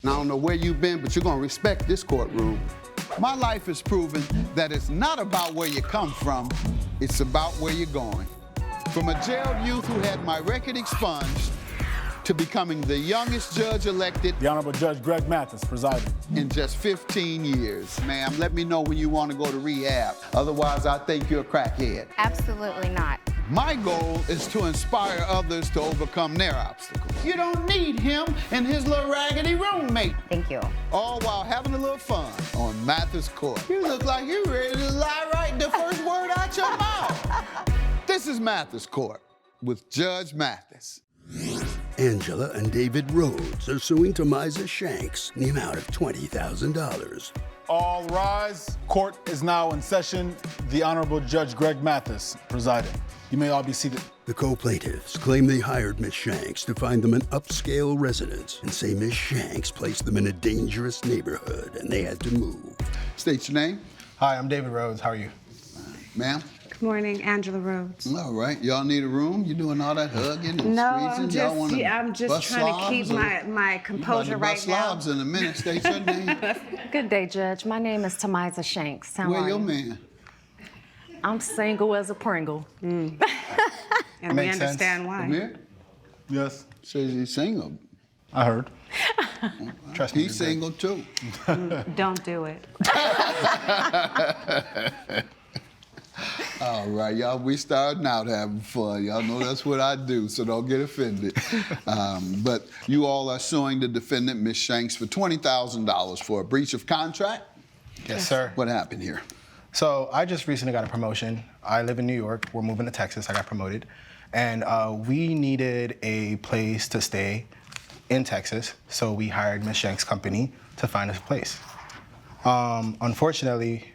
I don't know where you've been, but you're gonna respect this courtroom. My life has proven that it's not about where you come from, it's about where you're going. From a jailed youth who had my record expunged to becoming the youngest judge elected. The Honorable Judge Greg Mathis presiding. In just 15 years. Ma'am, let me know when you want to go to rehab. Otherwise, I think you're a crackhead. Absolutely not. My goal is to inspire others to overcome their obstacles. You don't need him and his little raggedy roommate. Thank you. All while having a little fun on Mathis Court. You look like you're ready to lie right the first word out your mouth. This is Mathis Court with Judge Mathis. Angela and David Rhodes are suing Termination Shanks in the amount of $20,000. All rise. Court is now in session. The Honorable Judge Greg Mathis presiding. You may all be seated. The co-plaintiffs claim they hired Miss Shanks to find them an upscale residence and say Miss Shanks placed them in a dangerous neighborhood and they had to move. State your name. Hi, I'm David Rhodes. How are you? Ma'am? Good morning, Angela Rhodes. All right. Y'all need a room? You doing all that hugging and No, squeezing? I'm just trying to keep my composure right now. Slobs in a minute. State your name. Good day, Judge. My name is Matthysse Shanks. How Where are your you? man? I'm single as a Pringle. And we Makes sense. understand why. Amir? Yes. Says he's single. I heard. Trust me. He's you're single too. Don't do it. All right, y'all, we starting out having fun. Y'all know that's what I do, so don't get offended. But you all are suing the defendant, Ms. Shanks, for $20,000 for a breach of contract. good. Yes, sir. What happened here? So I just recently got a promotion. I live in New York. We're moving to Texas. I got promoted. And we needed a place to stay in Texas, so we hired Ms. Shanks' company to find us a place. Unfortunately,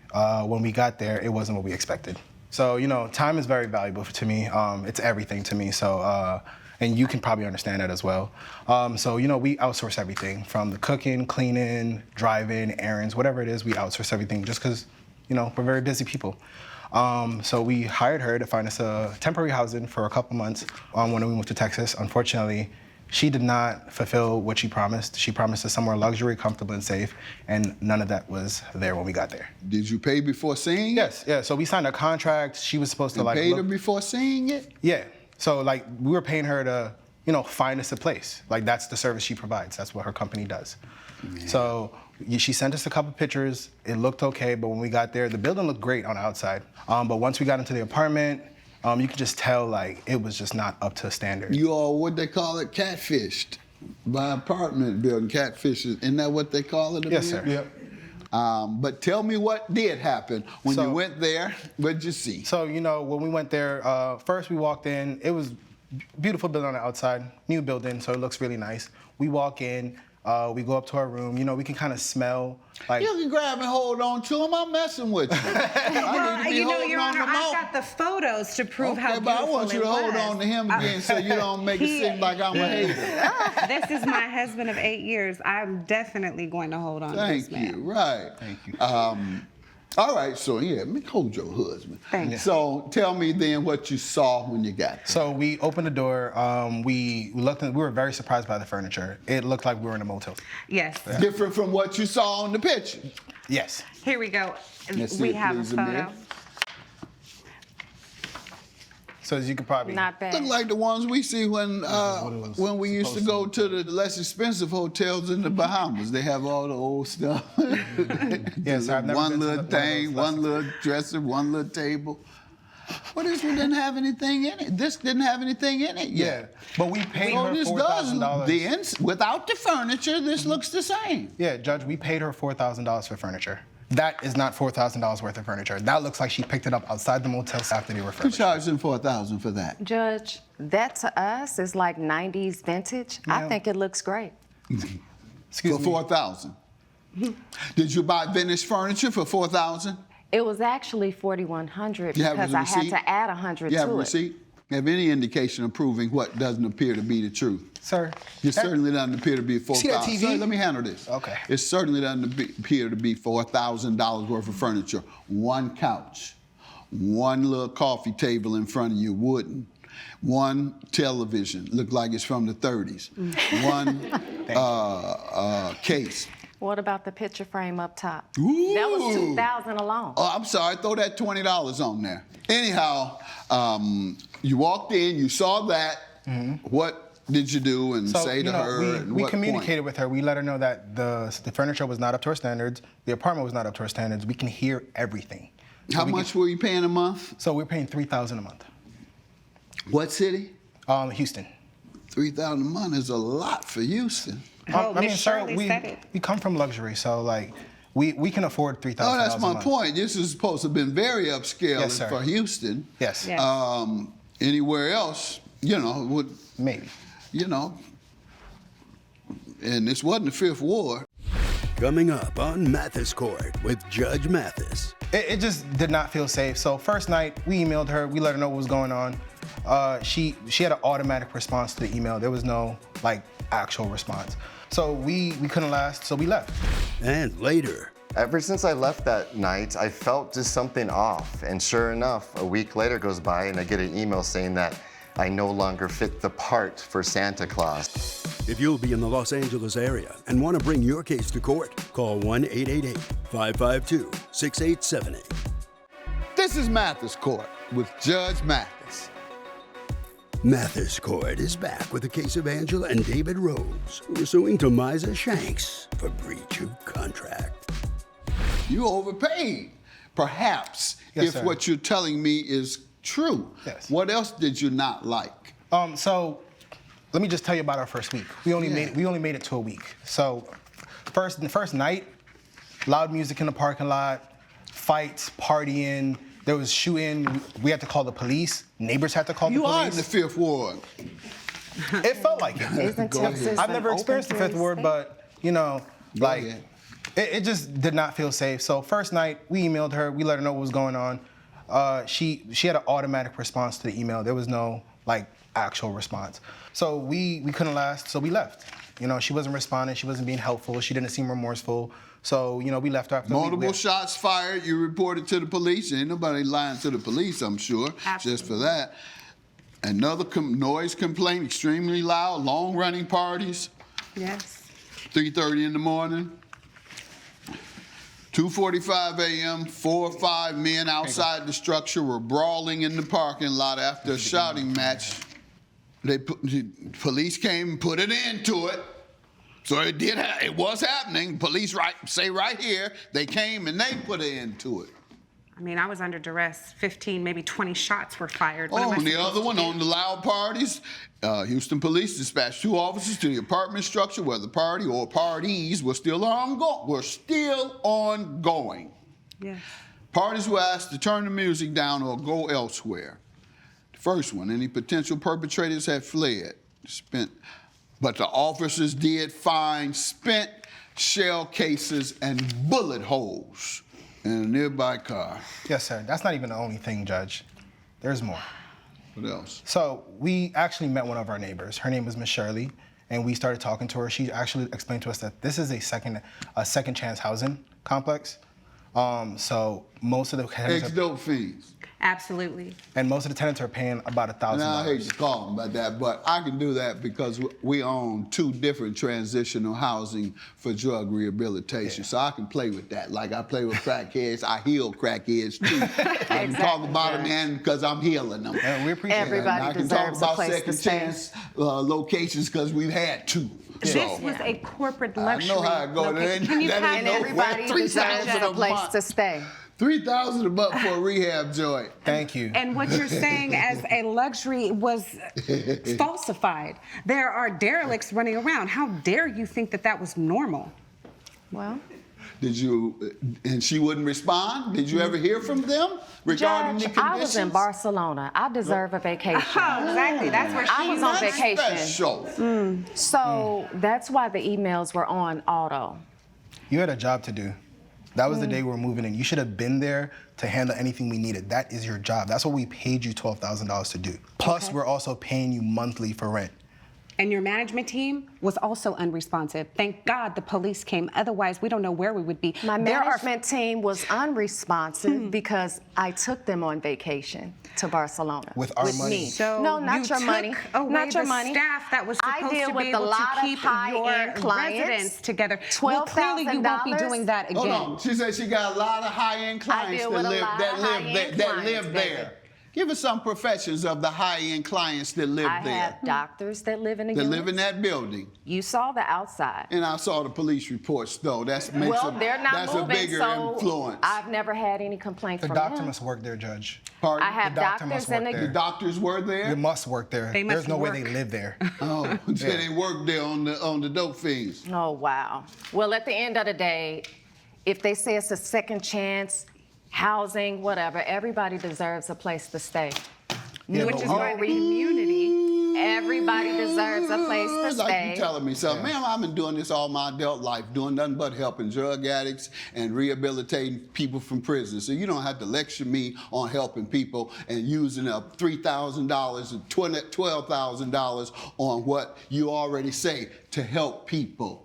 when we got there, it wasn't what we expected. So, you know, time is very valuable to me. It's everything to me. So, and you can probably understand that as well. So, you know, we outsource everything from the cooking, cleaning, driving, errands, whatever it is, we outsource everything just because, you know, we're very busy people. So we hired her to find us a temporary housing for a couple months when we moved to Texas. Unfortunately, she did not fulfill what she promised. She promised us somewhere luxury, comfortable, and safe, and none of that was there when we got there. Did you pay before seeing it? Yes, yeah. So we signed a contract. She was supposed to You like paid look. her before seeing it? Yeah. So like we were paying her to, you know, find us a place. Like that's the service she provides. That's what her company does. Yeah. So she sent us a couple pictures. It looked okay, but when we got there, the building looked great on the outside. But once we got into the apartment, you could just tell like it was just not up to standard. You all, what they call it, catfished by apartment building. Catfishes, isn't that what they call it? Yes, Amir? sir. Yep. But tell me what did happen when you went there. What'd you see? So, you know, when we went there, first we walked in. It was beautiful building on the outside, new building, so it looks really nice. We walk in, we go up to our room. You know, we can kind of smell like. You can grab and hold on to them. I'm messing with you. I need to be You know, holding Your on Honor, to them I've all. got the photos to prove how Okay, but beautiful I want you to hold on to him again so you don't make it seem like I'm a hater. This is my husband of 8 years. I'm definitely going to hold on to this Thank man. you. Right. Thank you. All right, so yeah, hold your husband. Thank you. So tell me then what you saw when you got there. So we opened the door. We looked. We were very surprised by the furniture. It looked like we were in a motel. Yes. Different from what you saw on the picture. Yes. Here we go. Let's see We it, have a please, Amir. photo. So as you could probably. Not bad. Look like the ones we see when we used to go to the less expensive hotels in the Bahamas. They have all the old stuff. Yes, I've never one been to little one of thing, those one little dresser, one little table. Well, this one didn't have anything in it. This didn't have anything in it Yeah, yet. but we paid So her this $4,000. without the furniture, this looks the same. Yeah, Judge, we paid her $4,000 for furniture. That is not $4,000 worth of furniture. That looks like she picked it up outside the motel after they were Who furnished. charged them $4,000 for that? Judge, that to us is like 90s vintage. I Yeah. think it looks great. Excuse For me. $4,000. Did you buy vintage furniture for $4,000? It was actually $4,100 You have because a I had receipt? to add 100 You have a to it. receipt? Have any indication of proving what doesn't appear to be the truth? Sir. It certainly doesn't appear to be See that $4,000. TV? Sir, let me handle this. Okay. It certainly doesn't appear to be $4,000 worth of furniture. One couch, one little coffee table in front of you, wooden, One television, looked like it's from the 30s. One case. What about the picture frame up top? Ooh. That was $2,000 alone. Oh, I'm sorry, throw that $20 on there. Anyhow, you walked in, you saw that. What did you do and say to her? We communicated with her. We let her know that the furniture was not up to our standards. The apartment was not up to our standards. We can hear everything. How much were you paying a month? So we're paying $3,000 a month. What city? Houston. $3,000 a month is a lot for Houston. Miss Shirley said it. We come from luxury, so like we can afford $3,000 a month. Oh, that's my point. This is supposed to have been very upscale Yes, sir. for Houston. Yes. Yes. Anywhere else, would Maybe. And this wasn't the Fifth Ward. Coming up on Mathis Court with Judge Mathis. It just did not feel safe. So first night, we emailed her. We let her know what was going on. She had an automatic response to the email. There was no actual response. So we couldn't last, so we left. And later, Ever since I left that night, I felt just something off. And sure enough, a week later goes by and I get an email saying that I no longer fit the part for Santa Claus. if you'll be in the Los Angeles area and want to bring your case to court, call 1-888-552-6878. This is Mathis Court with Judge Mathis. Mathis Court is back with a case of Angela and David Rose, who are suing Tomiza Shanks for breach of contract. You overpaid, perhaps, Yes, if sir. what you're telling me is true. Yes. What else did you not like? So let me just tell you about our first week. We only made it to a week. So the first night, loud music in the parking lot, fights, partying. There was shooting. We had to call the police. Neighbors had to call the You are in police. the Fifth Ward. It felt like it. Isn't Texas I've an never open experienced the carry Fifth Ward, state? but ahead. it just did not feel safe. So first night, we emailed her. We let her know what was going on. She had an automatic response to the email. There was no actual response. So we couldn't last. So we left. She wasn't responding. She wasn't being helpful. She didn't seem remorseful. So we left her after the week. Multiple shots fired. You reported to the police. Ain't nobody lying to the police, I'm sure. Absolutely. Just for that. Another noise complaint, extremely loud, long-running parties. Yes. 3:30 in the morning. 2:45 a.m., 4 or 5 men outside the structure were brawling in the parking lot after a shouting match. The police came and put an end to it. So it was happening. Police say right here, they came and they put an end to it. I mean, I was under duress. 15, maybe 20 shots were fired. What am I On the supposed other to one, do? on the loud parties, Houston police dispatched 2 officers to the apartment structure where the party or parties were still ongoing. Yes. Parties were asked to turn the music down or go elsewhere. The first one, any potential perpetrators had fled. But the officers did find spent shell cases and bullet holes in a nearby car. Yes, sir. That's not even the only thing, Judge. There's more. What else? So we actually met one of our neighbors. Her name was Miss Shirley, and we started talking to her. She actually explained to us that this is a second chance housing complex. So most of the tenants Ex-dope fiends. Absolutely. most of the tenants are paying about $1,000. Now, I hate to call them about that, but I can do that because we own 2 different transitional housing for drug rehabilitation. Yeah. So I can play with that. Like I play with crackheads, I heal crackheads too. I can talk about them and because I'm healing them. And we appreciate Everybody that. I can deserves a talk about place to second stay. chance locations because we've had 2. This was a corporate luxury. I know how it goes. location. Can you That pass ain't And no everybody way. deserves $3,000 a a place month. to stay. $3,000 a month for a rehab joint. Thank you. And what you're saying as a luxury was falsified. There are derelicts running around. How dare you think that that was normal? Well, And she wouldn't respond? Did you ever hear from them regarding Judge, the conditions? I was in Barcelona. I deserve a vacation. Oh, exactly. That's where I she was on That's vacation. special. So that's why the emails were on auto. You had a job to do. That was the day we were moving in. You should have been there to handle anything we needed. That is your job. That's what we paid you $12,000 to do. Plus, we're also paying you monthly for rent. And your management team was also unresponsive. Thank God the police came. Otherwise, we don't know where we would be. My management team was unresponsive because I took them on vacation to Barcelona With our money. me. So no, not you your money. took away Not your the money. staff that was I supposed deal to with be a able lot to of keep high-end your clients. residents together. Well, clearly you won't be doing that again. Hold on. She said she got a lot of high-end clients deal with a lot of high-end clients, live there. baby. Give us some professions of the high-end clients that live I there. have doctors that live in the That units. live in that building. You saw the outside. And I saw the police reports, though. That's makes Well, a, they're not that's moving, a bigger so influence. I've never had any complaints The from doctor them. must work there, Judge. Pardon? I have The doctor doctors must in work the The there. doctors were there? They must work there. They must There's no way work. they live there. Oh, so they work there on the dope fiends. Oh, wow. Well, at the end of the day, if they say it's a second chance, housing, whatever, everybody deserves a place to stay. Yeah, Which but is we- why the community. Everybody deserves a place to Like stay. you telling me something. Man, I've been doing this all my adult life, doing nothing but helping drug addicts and rehabilitating people from prison. So you don't have to lecture me on helping people and using up $3,000 and $12,000 on what you already say to help people.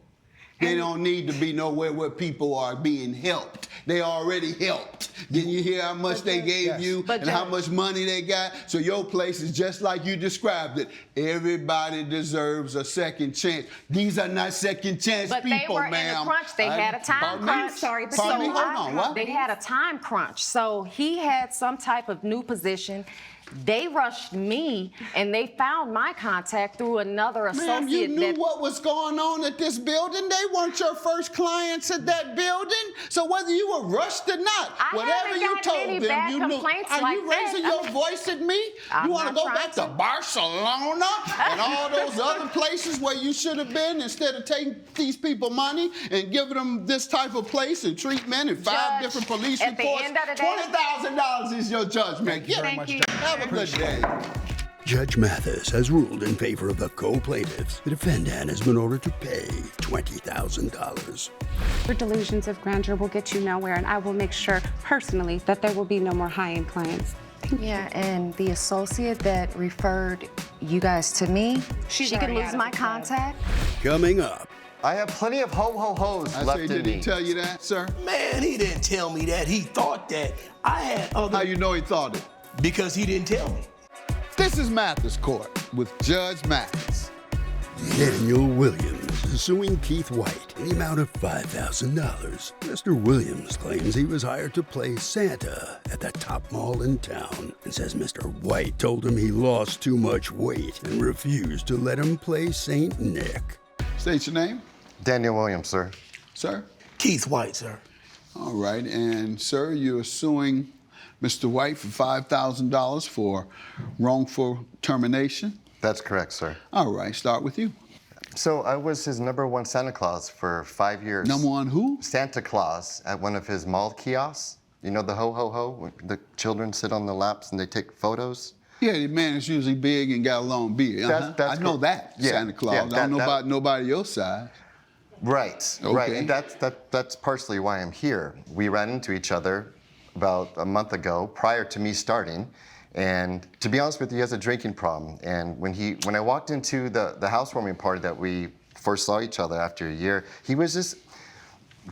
They don't need to be nowhere where people are being helped. They already helped. Didn't you hear how much they gave Yes. you But and how Judge- much money they got? So your place is just like you described it. Everybody deserves a second chance. These are not second chance But people, they were ma'am. in a crunch. They had a time Pardon me? crunch. Sorry, but Pardon so me? Hold on. What? They had a time crunch. So he had some type of new position. They rushed me, and they found my contact through another Ma'am, associate. you knew that, what was going on at this building. They weren't your first clients at that building. So whether you were rushed or not, I whatever haven't you gotten told any them, bad you knew. complaints Are like you raising that. your voice at me? I'm You want to not go back to trying to. Barcelona and all those other places where you should have been instead of taking these people money and giving them this type of place and treatment and five Judge, different police at the reports? end of the day- $20,000 is your judgment. you very Get- much, you. Judge. Have a good day. Judge Mathis has ruled in favor of the co-plaintiffs. The defendant has been ordered to pay $20,000. Your delusions of grandeur will get you nowhere, and I will make sure personally that there will be no more high-end clients. Yeah, and the associate that referred you guys to me, She's she could already out lose of my the club. contact. Coming up, I have plenty of ho-ho-hos I left say, in did me. he tell you that, sir? Man, he didn't tell me that. He thought that. I had other... How you know he thought it? Because he didn't tell me. This is Mathis Court with Judge Mathis. Daniel Williams is suing Keith White in the amount of $5,000. Mr. Williams claims he was hired to play Santa at the top mall in town and says Mr. White told him he lost too much weight and refused to let him play Saint Nick. State your name, Daniel Williams, sir. sir. Keith White, sir. All right, and sir, you're suing Mr. White for $5,000 for wrongful termination. That's correct, sir. All right, start with you. So I was his #1 Santa Claus for 5 years. Number one, who? Santa Claus at one of his mall kiosks. You know the ho-ho-ho? When the children sit on the laps and they take photos? Yeah, the man is usually big and got a long beard. That's I know correct. that, Yeah, Santa Claus. yeah, I don't know that- about nobody your size. Right, Okay. right. And that's partially why I'm here. We ran into each other about a month ago, prior to me starting. And to be honest with you, he has a drinking problem. And when I walked into the housewarming party that we first saw each other after a year, he was just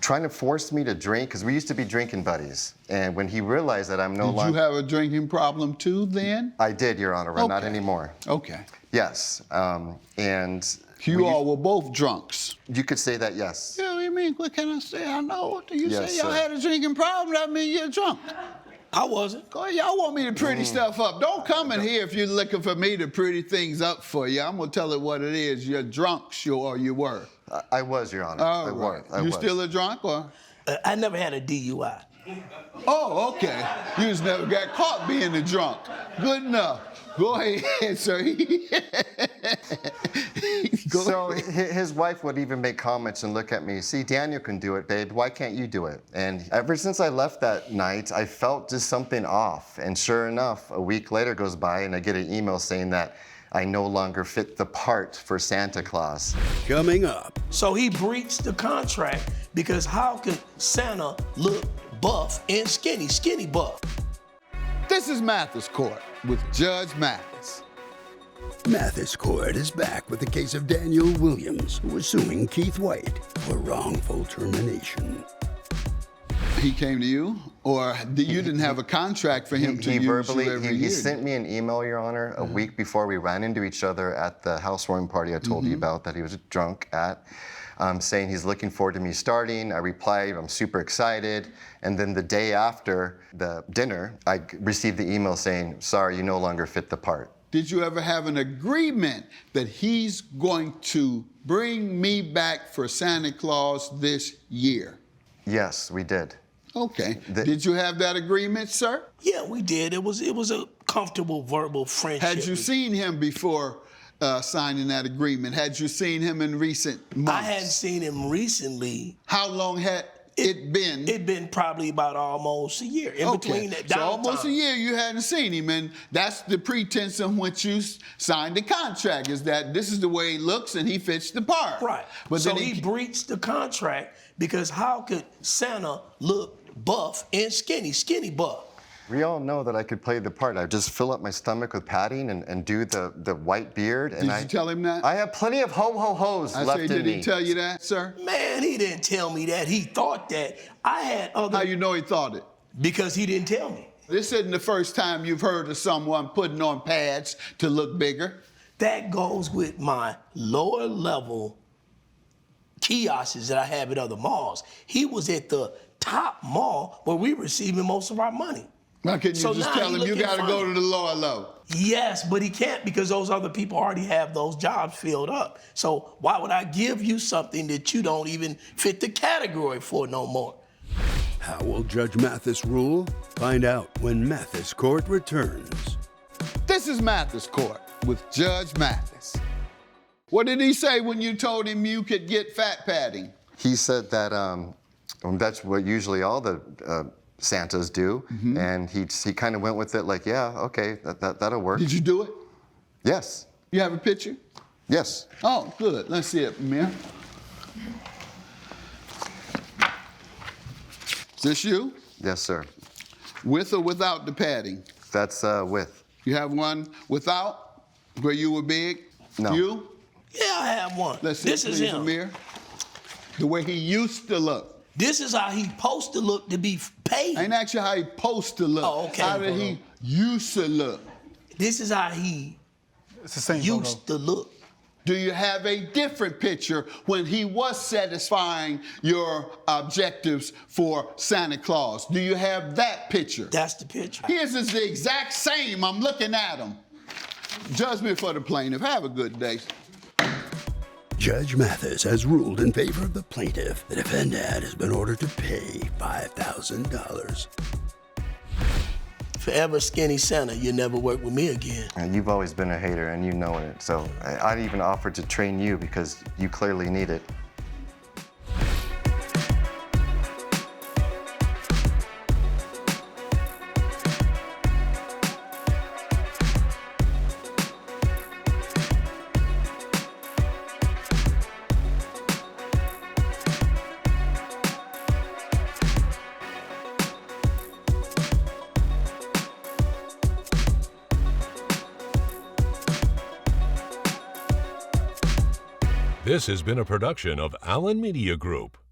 trying to force me to drink, because we used to be drinking buddies. And when he realized that I'm no Did you longer... have a drinking problem too then? I did, Your Honor, but not Okay. anymore. Okay. Yes. And You all were both drunks. you could say that, yes. Yeah, what do you mean? What can I say? I know. What do you Yes, say? Y'all sir. had a drinking problem? That mean you're drunk. I wasn't. Go ahead, y'all want me to pretty stuff up. Don't come in here if you're looking for me to pretty things up for you. I'm gonna tell it what it is. You're drunk, sure, or you were. I was, Your Honor. All I right. was. I You was. still a drunk, or? I never had a DUI. Oh, okay. You just never got caught being a drunk. Good enough. Go ahead, sir. Go So ahead. his wife would even make comments and look at me, see, Daniel can do it, babe. Why can't you do it? And ever since I left that night, I felt just something off. And sure enough, a week later goes by and I get an email saying that I no longer fit the part for Santa Claus. Coming up, So he breached the contract because how could Santa look buff and skinny buff? This is Mathis Court with Judge Mathis. Mathis Court is back with the case of Daniel Williams, who was suing Keith White for wrongful termination. He came to you, or you didn't have a contract for him to He use verbally, you every he year? sent me an email, Your Honor, a week before we ran into each other at the housewarming party I told you about that he was drunk at, saying he's looking forward to me starting. I replied, I'm super excited. And then the day after the dinner, I received the email saying, sorry, you no longer fit the part. Did you ever have an agreement that he's going to bring me back for Santa Claus this year? Yes, we did. Okay. Did you have that agreement, sir? Yeah, we did. It was a comfortable verbal friendship. Had you seen him before signing that agreement? Had you seen him in recent months? I hadn't seen him recently. How long had it been? It'd been probably about almost a year. In between that so downtime. almost a year you hadn't seen him, and that's the pretense on which you signed the contract, is that this is the way he looks and he fits the part. Right. But so then he breached the contract because how could Santa look buff and skinny buff? We all know that I could play the part. I just fill up my stomach with padding and do the white beard. And Did you tell him that? I have plenty of ho-ho-hos left in me. Did he tell you that, sir? Man, he didn't tell me that. He thought that. I had other... How you know he thought it? Because he didn't tell me. This isn't the first time you've heard of someone putting on pads to look bigger. That goes with my lower level kiosks that I have at other malls. He was at the top mall where we receiving most of our money. Why couldn't you just tell him you got to go to the lower level? Yes, but he can't because those other people already have those jobs filled up. So why would I give you something that you don't even fit the category for no more? How will Judge Mathis rule? Find out when Mathis Court returns. This is Mathis Court with Judge Mathis. What did he say when you told him you could get fat padding? He said that that's what usually all the Santas do, and he kind of went with it like, yeah, okay, that'll work. Did you do it? Yes. You have a picture? Yes. Oh, good. Let's see it, Amir. Is this you? Yes, sir. With or without the padding? That's with. You have one without, where you were big? No. You? Yeah, I have one. Let's see, this is please, him. Amir. The way he used to look. This is how he supposed to look to be paid. I ain't ask you how he supposed to look. Oh, okay. How did he used to look? This is how he It's the same used to look. Do you have a different picture when he was satisfying your objectives for Santa Claus? Do you have that picture? That's the picture. His is the exact same. I'm looking at him. Judgment for the plaintiff. Have a good day. Judge Mathis has ruled in favor of the plaintiff. The defendant has been ordered to pay $5,000. Forever skinny Santa, you never work with me again. And you've always been a hater, and you know it. So I'd even offered to train you because you clearly need it. This has been a production of Allen Media Group.